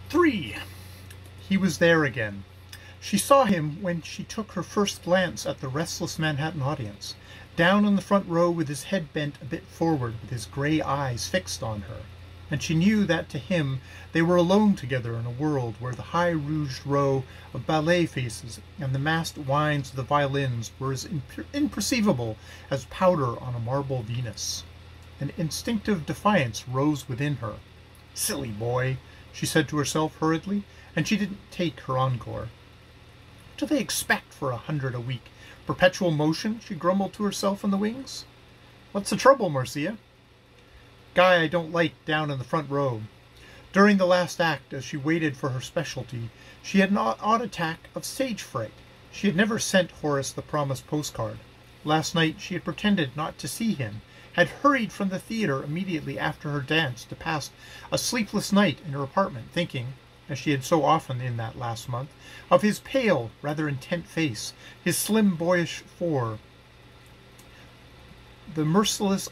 3. He was there again. She saw him when she took her first glance at the restless Manhattan audience, down in the front row with his head bent a bit forward with his gray eyes fixed on her. And she knew that to him they were alone together in a world where the high-rouged row of ballet faces and the massed whines of the violins were as imperceivable as powder on a marble Venus. An instinctive defiance rose within her. "Silly boy," she said to herself hurriedly, and she didn't take her encore. "What do they expect for 100 a week? Perpetual motion?" she grumbled to herself in the wings. "What's the trouble, Marcia?" "Guy I don't like down in the front row." During the last act, as she waited for her specialty, she had an odd attack of stage fright. She had never sent Horace the promised postcard. Last night she had pretended not to see him, had hurried from the theater immediately after her dance to pass a sleepless night in her apartment, thinking, as she had so often in that last month, of his pale, rather intent face, his slim boyish form, the merciless,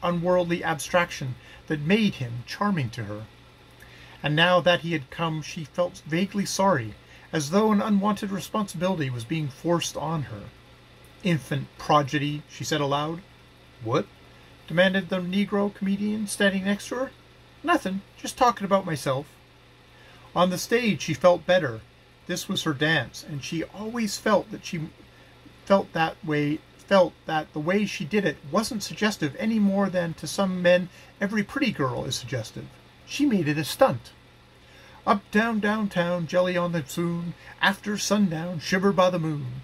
unworldly abstraction that made him charming to her. And now that he had come, she felt vaguely sorry, as though an unwanted responsibility was being forced on her. "Infant progeny," she said aloud. "What?" demanded the negro comedian standing next to her. "Nothing, just talking about myself." On the stage she felt better. This was her dance, and she always felt that the way she did it wasn't suggestive any more than to some men every pretty girl is suggestive. She made it a stunt. "Up, down, downtown, jelly on the spoon, after sundown, shiver by the moon."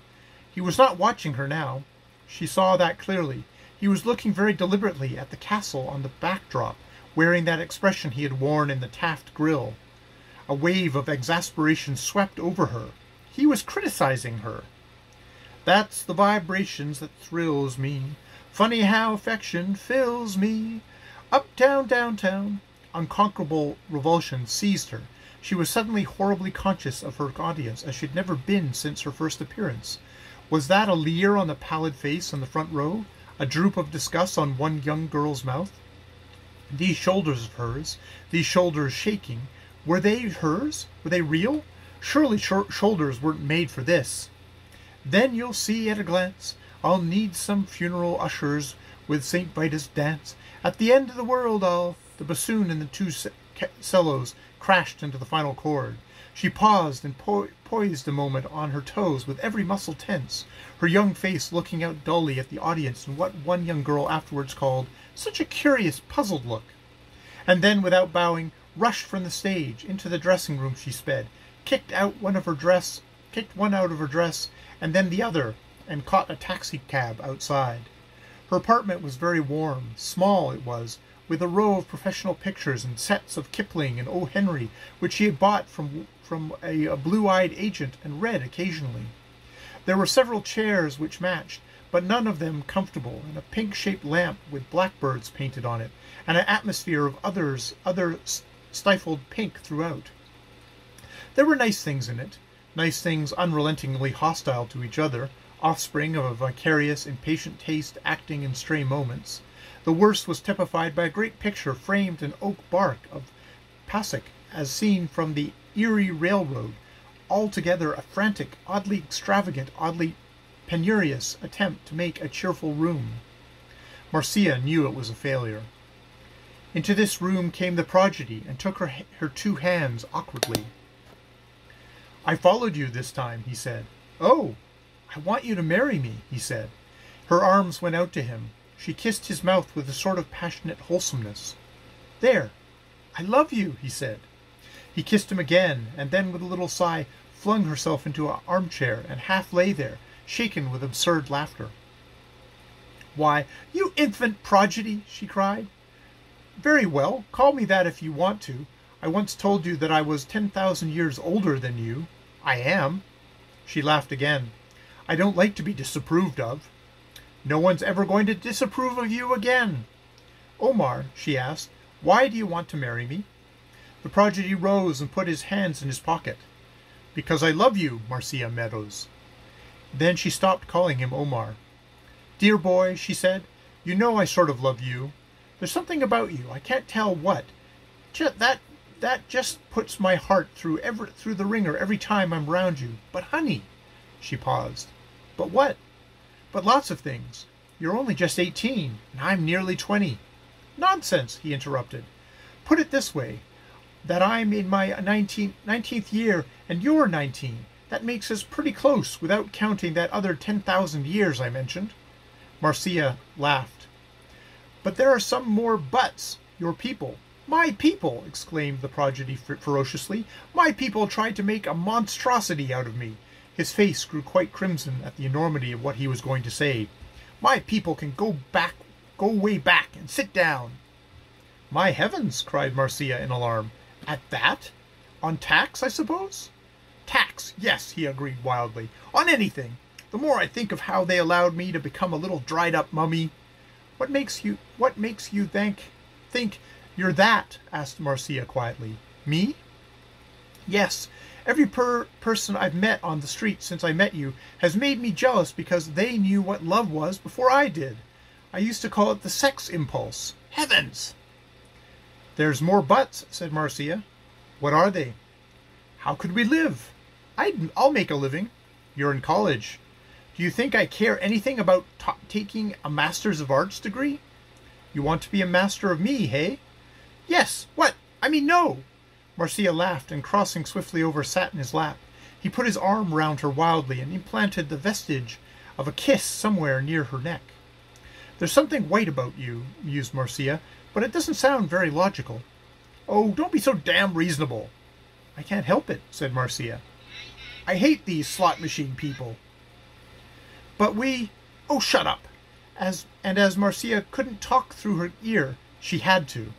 He was not watching her now. She saw that clearly. He was looking very deliberately at the castle on the backdrop, wearing that expression he had worn in the Taft grill. A wave of exasperation swept over her. He was criticizing her. "That's the vibrations that thrills me. Funny how affection fills me. Up, down, downtown." Unconquerable revulsion seized her. She was suddenly horribly conscious of her audience as she had never been since her first appearance. Was that a leer on the pallid face in the front row? A droop of disgust on one young girl's mouth? These shoulders of hers, these shoulders shaking, were they hers? Were they real? Surely shoulders weren't made for this. "Then you'll see at a glance, I'll need some funeral ushers with St. Vitus dance. At the end of the world I'll..." The bassoon and the two cellos crashed into the final chord. She paused and poised a moment on her toes with every muscle tense, her young face looking out dully at the audience in what one young girl afterwards called such a curious, puzzled look. And then, without bowing, rushed from the stage. Into the dressing room she sped, kicked one out of her dress, and then the other, and caught a taxicab outside. Her apartment was very warm. Small it was, with a row of professional pictures and sets of Kipling and O. Henry, which she had bought from a blue-eyed agent and read occasionally. There were several chairs which matched, but none of them comfortable, and a pink-shaped lamp with blackbirds painted on it, and an atmosphere of other stifled pink throughout. There were nice things in it, nice things unrelentingly hostile to each other, offspring of a vicarious, impatient taste acting in stray moments. The worst was typified by a great picture framed in oak bark of Pasek as seen from the Erie Railroad, altogether a frantic, oddly extravagant, oddly penurious attempt to make a cheerful room. Marcia knew it was a failure. Into this room came the progeny and took her two hands awkwardly. "I followed you this time," he said. "Oh, I want you to marry me," he said. Her arms went out to him. She kissed his mouth with a sort of passionate wholesomeness. "There, I love you," he said. He kissed him again, and then with a little sigh flung herself into an armchair and half lay there, shaken with absurd laughter. "Why, you infant progeny!" she cried. "Very well, call me that if you want to. I once told you that I was 10,000 years older than you. I am." She laughed again. "I don't like to be disapproved of." "No one's ever going to disapprove of you again." "Omar," she asked, "why do you want to marry me?" The progeny rose and put his hands in his pocket. "Because I love you, Marcia Meadows." Then she stopped calling him Omar. "Dear boy," she said, "you know I sort of love you. There's something about you, I can't tell what. That That just puts my heart through the ringer every time I'm round you. But honey, she paused. But what? But lots of things. You're only just 18, and I'm nearly 20. Nonsense, he interrupted. Put it this way, that I'm in my 19th year and you're 19. That makes us pretty close without counting that other 10,000 years I mentioned. Marcia laughed. But there are some more buts. Your people. My people, exclaimed the progeny ferociously. My people tried to make a monstrosity out of me. His face grew quite crimson at the enormity of what he was going to say. My people can go way back and sit down. My heavens, cried Marcia in alarm. At that? On tax, I suppose? Tax, yes, he agreed wildly. On anything. The more I think of how they allowed me to become a little dried-up mummy. What makes you think you're that? Asked Marcia quietly. Me? Yes. Every person I've met on the street since I met you has made me jealous because they knew what love was before I did. I used to call it the sex impulse. Heavens! There's more buts, said Marcia. What are they? How could we live? I'll make a living. You're in college. Do you think I care anything about taking a Master's of Arts degree? You want to be a master of me, hey? Yes. What? I mean, no. Marcia laughed, and crossing swiftly over, sat in his lap. He put his arm round her wildly and implanted the vestige of a kiss somewhere near her neck. There's something white about you, mused Marcia, but it doesn't sound very logical. Oh, don't be so damn reasonable. I can't help it, said Marcia. I hate these slot machine people. But we... Oh, shut up. As Marcia couldn't talk through her ear, she had to.